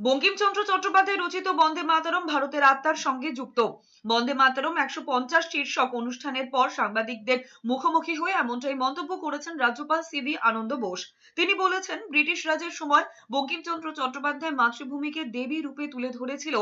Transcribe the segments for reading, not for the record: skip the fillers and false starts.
বঙ্কিমচন্দ্র চট্টোপাধ্যায় রচিত বন্দে মাতরম ভারতের আত্মার সঙ্গে যুক্ত। বন্দে মাতরম ১৫০ শীর্ষক অনুষ্ঠানের পর সাংবাদিকদের মুখোমুখি হয়ে এমনটাই মন্তব্য করেছেন রাজ্যপাল সিভি আনন্দ বোস। তিনি বলেছেন, ব্রিটিশ রাজের সময় বঙ্কিমচন্দ্র চট্টোপাধ্যায় মাতৃভূমিকে দেবী রূপে তুলে ধরেছিল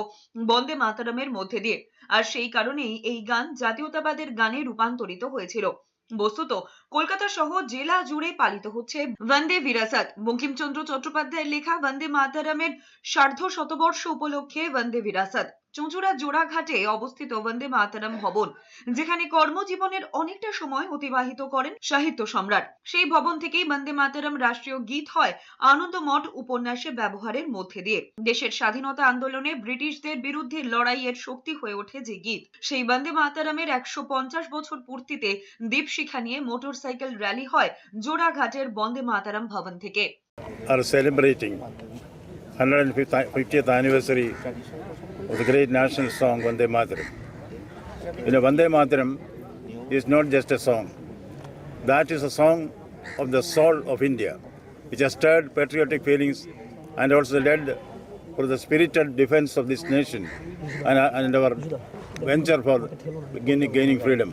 বন্দে মাতরমের মধ্যে দিয়ে, আর সেই কারণেই এই গান জাতীয়তাবাদের গানে রূপান্তরিত হয়েছিল। বস্তুত কলকাতা সহ জেলা জুড়ে পালিত হচ্ছে বন্দে বিরাসত। বঙ্কিমচন্দ্র চট্টোপাধ্যায়ের লেখা বন্দে মাতরমের সার্ধ শতবর্ষ উপলক্ষে বন্দে বিরাসত চুঁচুড়া জোড়াঘাটে অবস্থিত বন্দে মাতরম ভবন, যেখানে কর্মজীবনের অনেকটা সময় অতিবাহিত করেন সাহিত্য সম্রাট, সেই ভবন থেকেই বন্দে মাতরম রাষ্ট্রীয় গীত হয় আনন্দমঠ উপন্যাসে ব্যবহারের মধ্যে দিয়ে। দেশের স্বাধীনতা আন্দোলনে ব্রিটিশদের বিরুদ্ধে লড়াইয়ের শক্তি হয়ে ওঠে যে গীত, সেই বন্দে মাতরমের ১৫০ বছর পূর্তিতে দীপশিখা নিয়ে মোটরসাইকেল র্যালি হয় জোড়াঘাটের বন্দে মাতরম ভবন থেকে। Are celebrating 150th anniversary of the great national song Vande Mataram. You know, Vande Mataram is not just a song. That is a song of the soul of India, which has stirred patriotic feelings and also led for the spirited defense of this nation and our venture for gaining freedom.